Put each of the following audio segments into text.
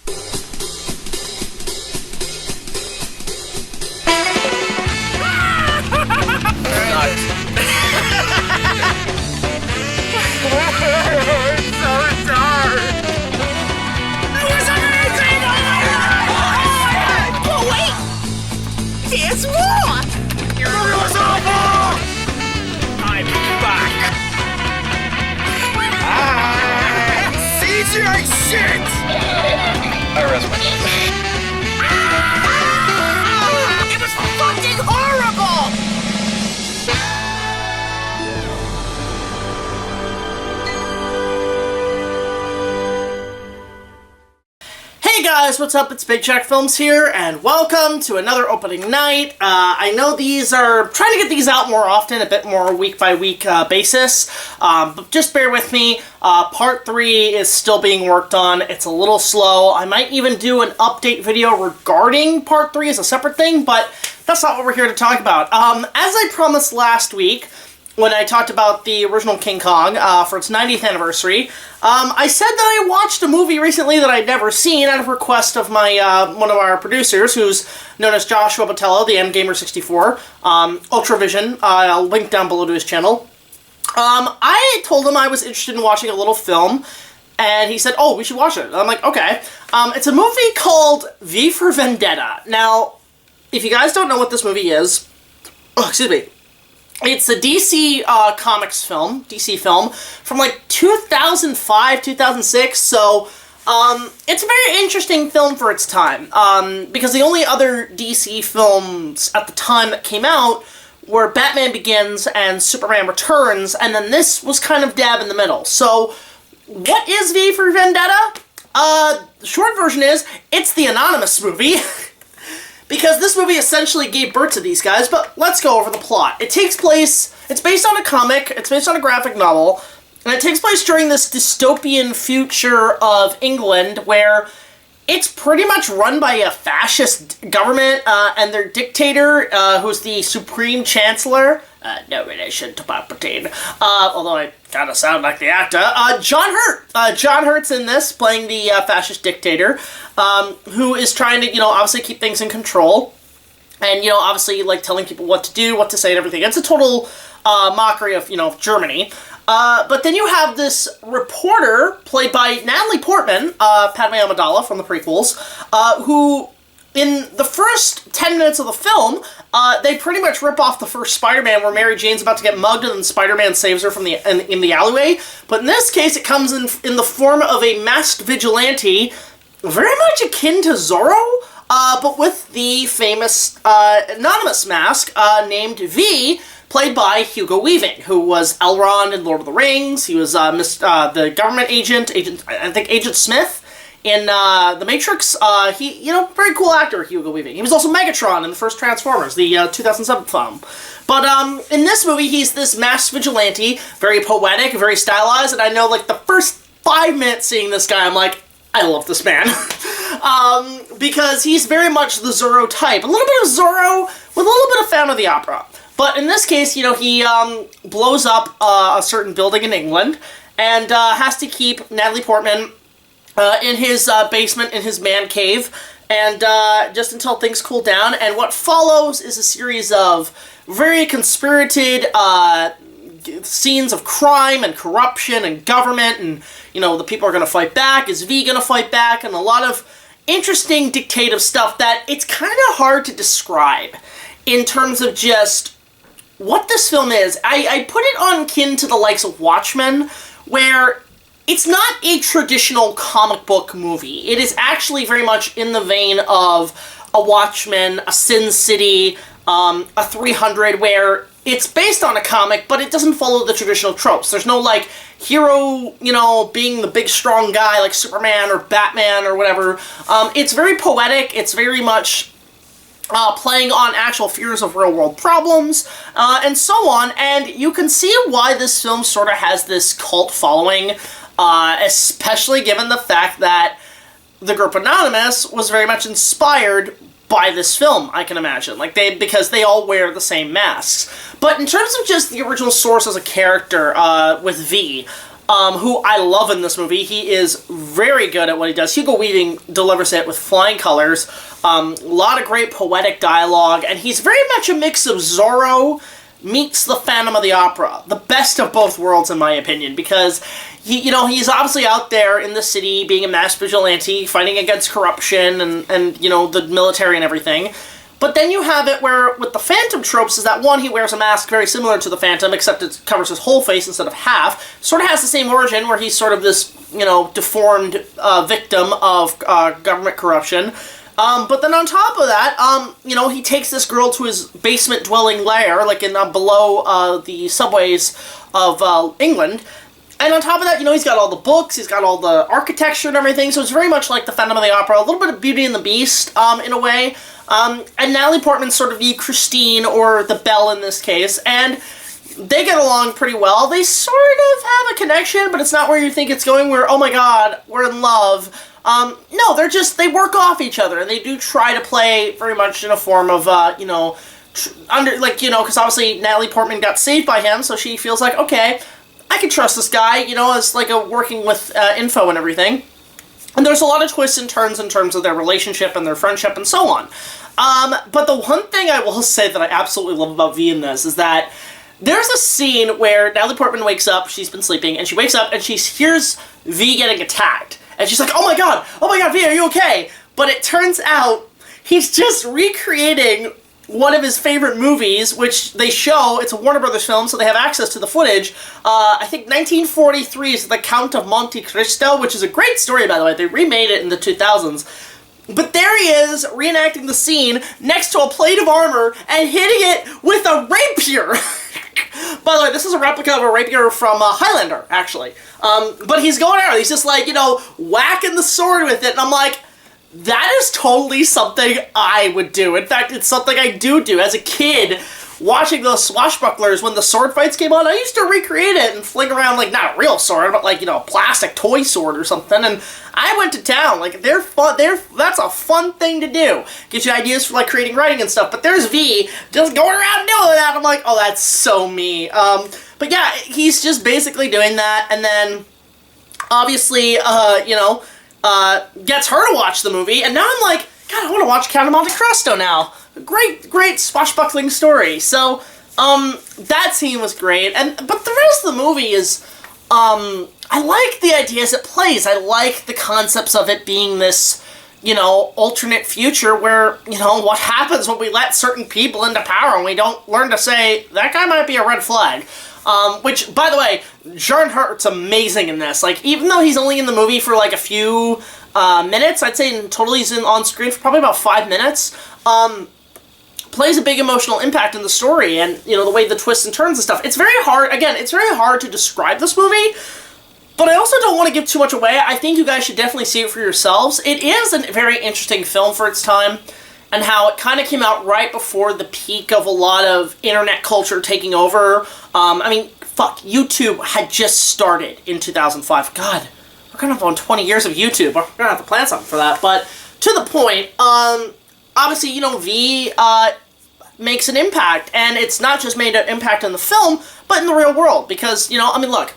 There's more! I'm back! CGI shit! I rest my case. It was fucking horrible! Hey guys, what's up? It's BigJackFilms here, and welcome to another opening night. I know these are trying to get these out more often, a bit more week-by-week basis, but just bear with me. Part 3 is still being worked on. It's a little slow. I might even do an update video regarding Part 3 as a separate thing, but that's not what we're here to talk about. As I promised last week, when I talked about the original King Kong for its 90th anniversary, I said that I watched a movie recently that I'd never seen at a request of my one of our producers, who's known as Joshua Botello, the MGamer64, Ultravision. I'll link down below to his channel. I told him I was interested in watching a little film, and he said, oh, we should watch it. I'm like, okay. It's a movie called V For Vendetta. Now, if you guys don't know what this movie is, excuse me, it's a DC Comics film, DC film, from like 2005, 2006, so it's a very interesting film for its time, because the only other DC films at the time that came out were Batman Begins and Superman Returns, and then this was kind of dab in the middle. So, what is V For Vendetta? The short version is, it's the anonymous movie. Because this movie essentially gave birth to these guys, but let's go over the plot. It takes place, it's based on a comic, it's based on a graphic novel, and it takes place during this dystopian future of England where it's pretty much run by a fascist government, and their dictator, who's the Supreme Chancellor, no relation to Palpatine, although I kind of sound like the actor, John Hurt. John Hurt's in this, playing the fascist dictator, who is trying to, obviously keep things in control, and, obviously, like, telling people what to do, what to say, and everything. It's a total mockery of, Germany. But then you have this reporter, played by Natalie Portman, Padme Amidala from the prequels, who, in the first 10 minutes of the film, they pretty much rip off the first Spider-Man, where Mary Jane's about to get mugged and then Spider-Man saves her from in the alleyway. But in this case, it comes in the form of a masked vigilante, very much akin to Zorro, but with the famous anonymous mask named V, played by Hugo Weaving, who was Elrond in Lord of the Rings. He was the government agent, I think Agent Smith, in The Matrix. Very cool actor, Hugo Weaving. He was also Megatron in the first Transformers, the 2007 film. But in this movie, he's this masked vigilante, very poetic, very stylized, and I know, like, the first 5 minutes seeing this guy, I'm like, I love this man. Because he's very much the Zorro type. A little bit of Zorro with a little bit of Phantom of the Opera. But in this case, he blows up a certain building in England and has to keep Natalie Portman in his basement, in his man cave, and just until things cool down. And what follows is a series of very conspirated scenes of crime and corruption and government, and, the people are going to fight back. Is V going to fight back? And a lot of interesting dictative stuff that it's kind of hard to describe in terms of just what this film is. I put it on kin to the likes of Watchmen, where it's not a traditional comic book movie. It is actually very much in the vein of a Watchmen, a Sin City, a 300, where it's based on a comic, but it doesn't follow the traditional tropes. There's no, like, hero, being the big strong guy like Superman or Batman or whatever. It's very poetic. It's very much playing on actual fears of real-world problems, and so on. And you can see why this film sort of has this cult following, especially given the fact that the group Anonymous was very much inspired by this film, I can imagine. Because they all wear the same masks. But in terms of just the original source as a character, with V, who I love in this movie. He is very good at what he does. Hugo Weaving delivers it with flying colors. A lot of great poetic dialogue, and he's very much a mix of Zorro meets the Phantom of the Opera. The best of both worlds, in my opinion, because he's obviously out there in the city being a mass vigilante, fighting against corruption and the military and everything. But then you have it where, with the Phantom tropes, is that one, he wears a mask very similar to the Phantom, except it covers his whole face instead of half. Sort of has the same origin, where he's sort of this, deformed victim of government corruption. But then on top of that, he takes this girl to his basement-dwelling lair, like in below the subways of England. And on top of that, he's got all the books, he's got all the architecture and everything, so it's very much like the Phantom of the Opera, a little bit of Beauty and the Beast, in a way. And Natalie Portman's sort of the Christine, or the Belle in this case, and they get along pretty well. They sort of have a connection, but it's not where you think it's going, where, oh my god, we're in love. No, they work off each other, and they do try to play very much in a form of, because obviously Natalie Portman got saved by him, so she feels like, okay, I can trust this guy, as like working with info and everything. And there's a lot of twists and turns in terms of their relationship and their friendship and so on. But the one thing I will say that I absolutely love about V in this is that there's a scene where Natalie Portman wakes up, she's been sleeping, and she wakes up and she hears V getting attacked. And she's like, oh my god, V, are you okay? But it turns out he's just recreating one of his favorite movies, which they show. It's a Warner Brothers film, so they have access to the footage. I think 1943 is The Count of Monte Cristo, which is a great story, by the way. They remade it in the 2000s. But there he is, reenacting the scene next to a plate of armor and hitting it with a rapier. By the way, this is a replica of a rapier from Highlander, actually. But he's going out, he's just like, whacking the sword with it, and I'm like, that is totally something I would do. In fact, it's something I do as a kid. Watching those swashbucklers when the sword fights came on, I used to recreate it and fling around, like, not a real sword, but like, a plastic toy sword or something, and I went to town. Like, they're fun, that's a fun thing to do. Get you ideas for, like, creating writing and stuff, but there's V just going around doing that. I'm like, oh, that's so me. But yeah, he's just basically doing that, and then, obviously, gets her to watch the movie, and now I'm like, God, I want to watch Count of Monte Cristo now. Great swashbuckling story. So, that scene was great, but the rest of the movie is, I like the ideas it plays. I like the concepts of it being this, alternate future where, what happens when we let certain people into power and we don't learn to say, that guy might be a red flag. Which, by the way, Jean Hart's amazing in this. Like, even though he's only in the movie for, like, a few minutes, I'd say in total he's on screen for probably about 5 minutes, plays a big emotional impact in the story, and, the way the twists and turns and stuff. It's very hard to describe this movie, but I also don't want to give too much away. I think you guys should definitely see it for yourselves. It is a very interesting film for its time, and how it kind of came out right before the peak of a lot of internet culture taking over. YouTube had just started in 2005. God, we're kind of on 20 years of YouTube. We're gonna have to plan something for that. But to the point, obviously, V makes an impact, and it's not just made an impact in the film, but in the real world. Because, look,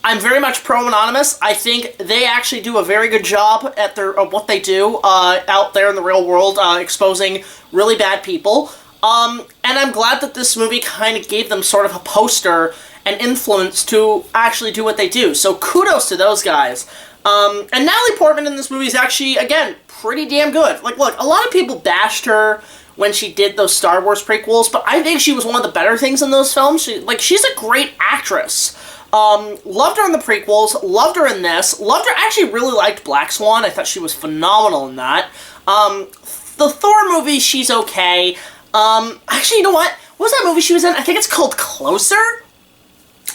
I'm very much pro-anonymous. I think they actually do a very good job at what they do out there in the real world, exposing really bad people. And I'm glad that this movie kind of gave them sort of a poster and influence to actually do what they do. So kudos to those guys. And Natalie Portman in this movie is actually, again, pretty damn good. Like, look, a lot of people bashed her when she did those Star Wars prequels, but I think she was one of the better things in those films. She's a great actress. Loved her in the prequels, loved her in this, actually really liked Black Swan. I thought she was phenomenal in that. The Thor movie, she's okay. Actually, you know what? What was that movie she was in? I think it's called Closer?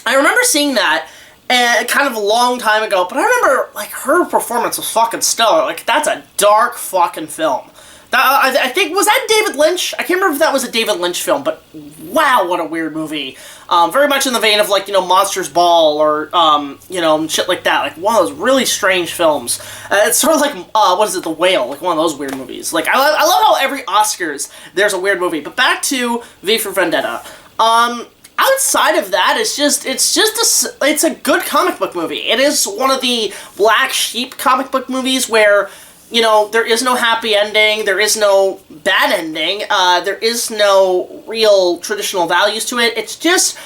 I remember seeing that kind of a long time ago, but I remember, her performance was fucking stellar. That's a dark fucking film. I think, was that David Lynch? I can't remember if that was a David Lynch film, but wow, what a weird movie. Very much in the vein of, Monsters Ball or, shit like that. One of those really strange films. It's sort of like, what is it, The Whale? One of those weird movies. I love how every Oscars there's a weird movie. But back to V for Vendetta. outside of that, it's a good comic book movie. It is one of the black sheep comic book movies where, you know, there is no happy ending, there is no bad ending, there is no real traditional values to it. It's just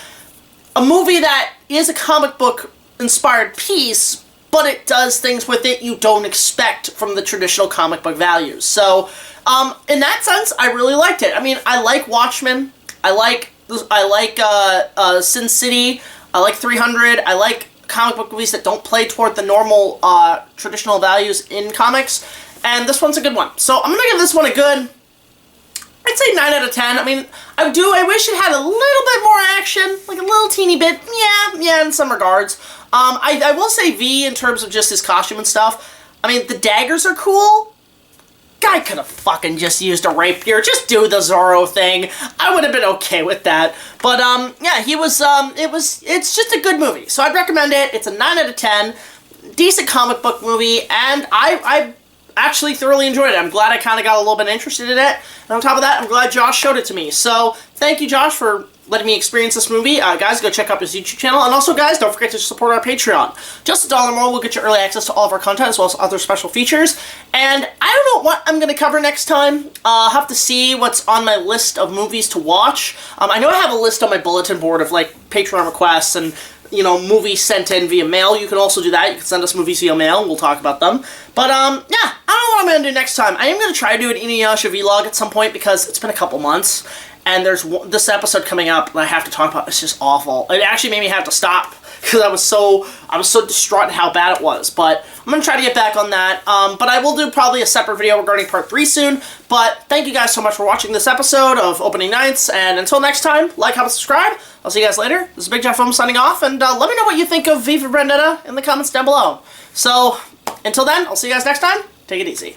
a movie that is a comic book inspired piece, but it does things with it you don't expect from the traditional comic book values. So, in that sense, I really liked it. I mean, I like Watchmen, I like Sin City, I like 300, I like comic book movies that don't play toward the normal traditional values in comics, and this one's a good one. So I'm gonna give this one a good, I'd say 9 out of 10. I mean, I wish it had a little bit more action, like a little teeny bit, yeah, in some regards. I will say V in terms of just his costume and stuff. I mean, the daggers are cool. Guy could have fucking just used a rapier. Just do the Zorro thing. I would have been okay with that. But, yeah, it's just a good movie. So I'd recommend it. It's a 9 out of 10. Decent comic book movie. And I actually thoroughly enjoyed it. I'm glad I kind of got a little bit interested in it. And on top of that, I'm glad Josh showed it to me. So thank you, Josh, for letting me experience this movie. Guys, go check out his YouTube channel. And also, guys, don't forget to support our Patreon. Just $1 more will get you early access to all of our content, as well as other special features. And I don't know what I'm going to cover next time. I'll have to see what's on my list of movies to watch. I know I have a list on my bulletin board of, like, Patreon requests and, you know, movies sent in via mail. You can also do that. You can send us movies via mail, and we'll talk about them. But, yeah, I don't know what I'm going to do next time. I am going to try to do an Inuyasha vlog at some point, because it's been a couple months. And there's this episode coming up that I have to talk about. It's just awful. It actually made me have to stop because I was so distraught at how bad it was. But I'm going to try to get back on that. But I will do probably a separate video regarding part 3 soon. But thank you guys so much for watching this episode of Opening Nights. And until next time, like, comment, subscribe. I'll see you guys later. This is BigJackFilms signing off. And let me know what you think of V For Vendetta in the comments down below. So until then, I'll see you guys next time. Take it easy.